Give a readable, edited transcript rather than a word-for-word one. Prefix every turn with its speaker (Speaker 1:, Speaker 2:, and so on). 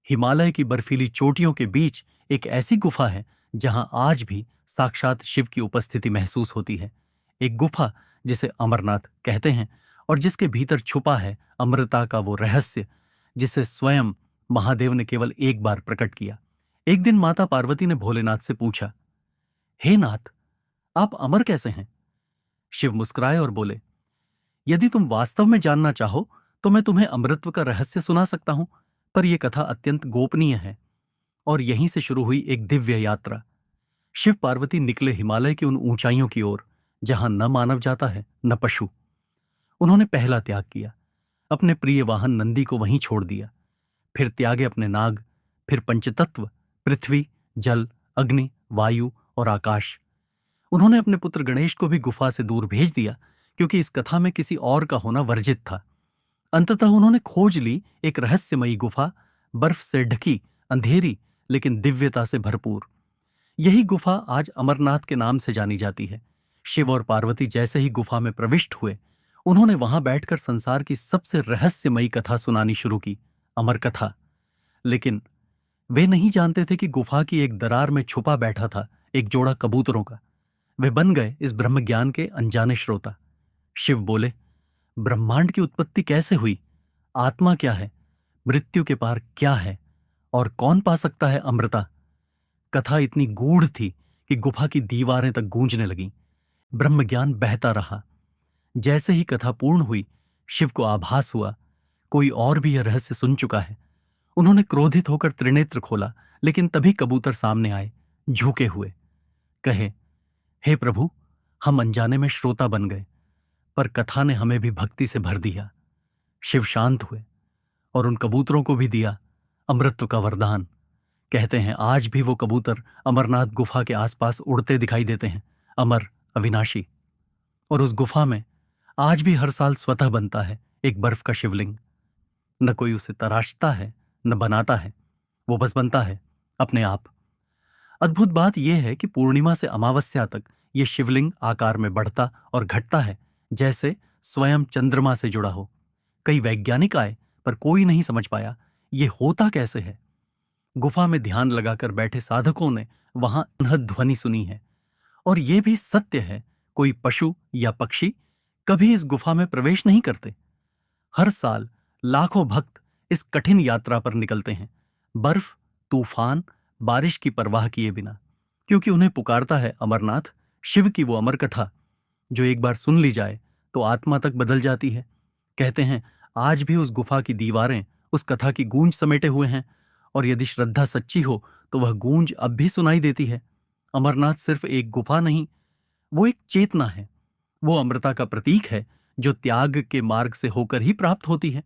Speaker 1: हिमालय की बर्फीली चोटियों के बीच एक ऐसी गुफा है जहां आज भी साक्षात शिव की उपस्थिति महसूस होती है। एक गुफा जिसे अमरनाथ कहते हैं और जिसके भीतर छुपा है अमृता का वो रहस्य जिसे स्वयं महादेव ने केवल एक बार प्रकट किया। एक दिन माता पार्वती ने भोलेनाथ से पूछा, हे नाथ, आप अमर कैसे हैं? शिव मुस्कुराए और बोले, यदि तुम वास्तव में जानना चाहो तो मैं तुम्हें अमृतत्व का रहस्य सुना सकता हूं, पर यह कथा अत्यंत गोपनीय है। और यहीं से शुरू हुई एक दिव्य यात्रा। शिव पार्वती निकले हिमालय की उन ऊंचाइयों की ओर जहां न मानव जाता है न पशु। उन्होंने पहला त्याग किया, अपने प्रिय वाहन नंदी को वहीं छोड़ दिया। फिर त्यागे अपने नाग, फिर पंचतत्व पृथ्वी, जल, अग्नि, वायु और आकाश। उन्होंने अपने पुत्र गणेश को भी गुफा से दूर भेज दिया क्योंकि इस कथा में किसी और का होना वर्जित था। अंततः उन्होंने खोज ली एक रहस्यमयी गुफा, बर्फ से ढकी, अंधेरी लेकिन दिव्यता से भरपूर। यही गुफा आज अमरनाथ के नाम से जानी जाती है। शिव और पार्वती जैसे ही गुफा में प्रविष्ट हुए, उन्होंने वहां बैठकर संसार की सबसे रहस्यमयी कथा सुनानी शुरू की, अमर कथा। लेकिन वे नहीं जानते थे कि गुफा की एक दरार में छुपा बैठा था एक जोड़ा कबूतरों का। वे बन गए इस ब्रह्म ज्ञान के अनजाने श्रोता। शिव बोले, ब्रह्मांड की उत्पत्ति कैसे हुई? आत्मा क्या है? मृत्यु के पार क्या है? और कौन पा सकता है अमृता? कथा इतनी गूढ़ थी कि गुफा की दीवारें तक गूंजने लगीं। ब्रह्मज्ञान बहता रहा। जैसे ही कथा पूर्ण हुई, शिव को आभास हुआ कोई और भी यह रहस्य सुन चुका है। उन्होंने क्रोधित होकर त्रिनेत्र खोला, लेकिन तभी कबूतर सामने आए, झुके हुए। कहे, हे प्रभु, हम अनजाने में श्रोता बन गए, पर कथा ने हमें भी भक्ति से भर दिया। शिव शांत हुए और उन कबूतरों को भी दिया अमृतत्व का वरदान। कहते हैं आज भी वो कबूतर अमरनाथ गुफा के आसपास उड़ते दिखाई देते हैं, अमर, अविनाशी। और उस गुफा में आज भी हर साल स्वतः बनता है एक बर्फ का शिवलिंग। न कोई उसे तराशता है, न बनाता है, वो बस बनता है अपने आप। अद्भुत बात यह है कि पूर्णिमा से अमावस्या तक ये शिवलिंग आकार में बढ़ता और घटता है, जैसे स्वयं चंद्रमा से जुड़ा हो। कई वैज्ञानिक आए, पर कोई नहीं समझ पाया ये होता कैसे है। गुफा में ध्यान लगाकर बैठे साधकों ने वहां अनहद ध्वनि सुनी है। और यह भी सत्य है, कोई पशु या पक्षी कभी इस गुफा में प्रवेश नहीं करते। हर साल लाखों भक्त इस कठिन यात्रा पर निकलते हैं, बर्फ, तूफान, बारिश की परवाह किए बिना, क्योंकि उन्हें पुकारता है अमरनाथ, शिव की वो अमर कथा जो एक बार सुन ली जाए तो आत्मा तक बदल जाती है। कहते हैं आज भी उस गुफा की दीवारें उस कथा की गूंज समेटे हुए हैं, और यदि श्रद्धा सच्ची हो तो वह गूंज अब भी सुनाई देती है। अमरनाथ सिर्फ एक गुफा नहीं, वो एक चेतना है। वो अमृता का प्रतीक है जो त्याग के मार्ग से होकर ही प्राप्त होती है।